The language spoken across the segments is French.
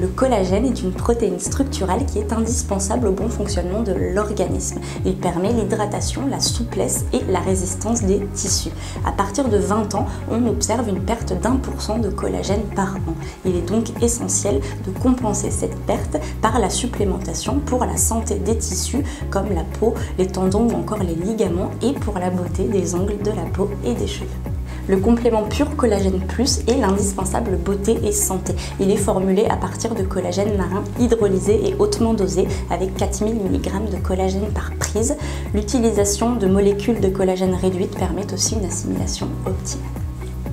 Le collagène est une protéine structurale qui est indispensable au bon fonctionnement de l'organisme. Il permet l'hydratation, la souplesse et la résistance des tissus. À partir de 20 ans, on observe une perte d'1% de collagène par an. Il est donc essentiel de compenser cette perte par la supplémentation pour la santé des tissus comme la peau, les tendons ou encore les ligaments et pour la beauté des ongles, de la peau et des cheveux. Le complément pur collagène plus est l'indispensable beauté et santé. Il est formulé à partir de collagène marin hydrolysé et hautement dosé avec 4000 mg de collagène par prise. L'utilisation de molécules de collagène réduites permet aussi une assimilation optimale.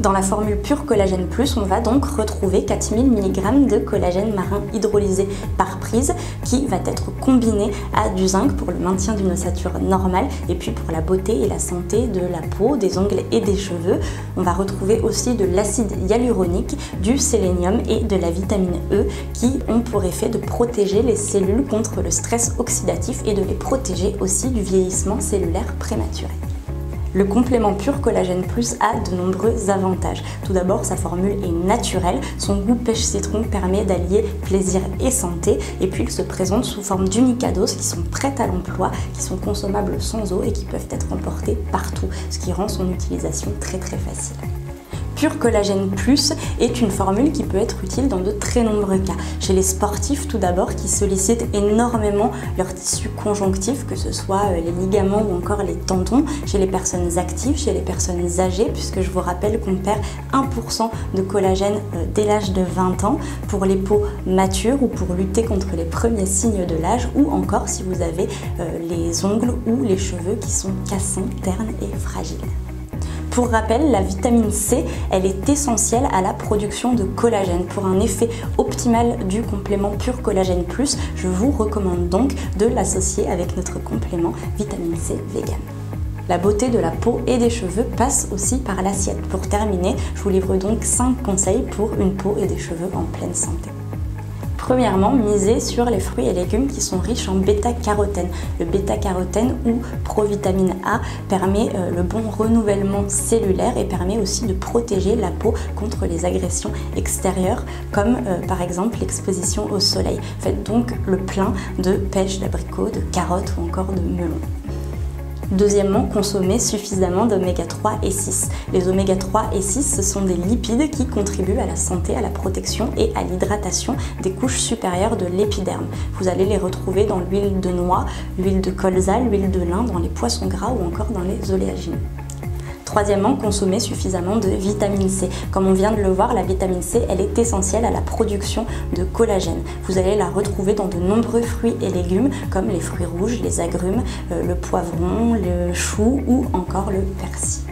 Dans la formule pure collagène plus, on va donc retrouver 4000 mg de collagène marin hydrolysé par prise qui va être combiné à du zinc pour le maintien d'une ossature normale et puis pour la beauté et la santé de la peau, des ongles et des cheveux. On va retrouver aussi de l'acide hyaluronique, du sélénium et de la vitamine E qui ont pour effet de protéger les cellules contre le stress oxydatif et de les protéger aussi du vieillissement cellulaire prématuré. Le complément pur collagène plus a de nombreux avantages. Tout d'abord, sa formule est naturelle, son goût pêche-citron permet d'allier plaisir et santé, et puis il se présente sous forme d'unicadoses qui sont prêtes à l'emploi, qui sont consommables sans eau et qui peuvent être emportées partout, ce qui rend son utilisation très facile. Pur collagène plus est une formule qui peut être utile dans de très nombreux cas. Chez les sportifs tout d'abord qui sollicitent énormément leur tissu conjonctif, que ce soit les ligaments ou encore les tendons, chez les personnes actives, chez les personnes âgées, puisque je vous rappelle qu'on perd 1% de collagène dès l'âge de 20 ans, pour les peaux matures ou pour lutter contre les premiers signes de l'âge, ou encore si vous avez les ongles ou les cheveux qui sont cassants, ternes et fragiles. Pour rappel, la vitamine C, elle est essentielle à la production de collagène. Pour un effet optimal du complément pur collagène plus, je vous recommande donc de l'associer avec notre complément vitamine C vegan. La beauté de la peau et des cheveux passe aussi par l'assiette. Pour terminer, je vous livre donc 5 conseils pour une peau et des cheveux en pleine santé. Premièrement, misez sur les fruits et légumes qui sont riches en bêta-carotène. Le bêta-carotène ou provitamine A permet le bon renouvellement cellulaire et permet aussi de protéger la peau contre les agressions extérieures comme par exemple l'exposition au soleil. Faites donc le plein de pêches, d'abricots, de carottes ou encore de melons. Deuxièmement, consommez suffisamment d'oméga 3 et 6. Les oméga 3 et 6, ce sont des lipides qui contribuent à la santé, à la protection et à l'hydratation des couches supérieures de l'épiderme. Vous allez les retrouver dans l'huile de noix, l'huile de colza, l'huile de lin, dans les poissons gras ou encore dans les oléagineux. Troisièmement, consommez suffisamment de vitamine C. Comme on vient de le voir, la vitamine C, elle est essentielle à la production de collagène. Vous allez la retrouver dans de nombreux fruits et légumes comme les fruits rouges, les agrumes, le poivron, le chou ou encore le persil.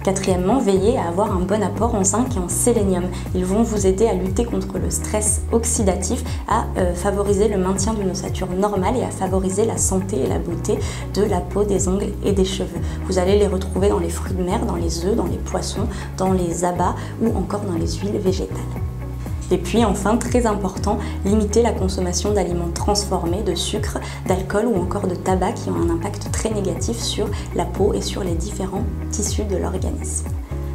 Quatrièmement, veillez à avoir un bon apport en zinc et en sélénium. Ils vont vous aider à lutter contre le stress oxydatif, à favoriser le maintien d'une ossature normale et à favoriser la santé et la beauté de la peau, des ongles et des cheveux. Vous allez les retrouver dans les fruits de mer, dans les œufs, dans les poissons, dans les abats ou encore dans les huiles végétales. Et puis enfin, très important, limitez la consommation d'aliments transformés, de sucre, d'alcool ou encore de tabac qui ont un impact très négatif sur la peau et sur les différents tissus de l'organisme.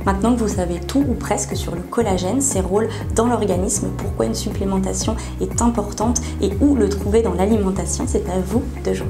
Maintenant que vous savez tout ou presque sur le collagène, ses rôles dans l'organisme, pourquoi une supplémentation est importante et où le trouver dans l'alimentation, c'est à vous de jouer.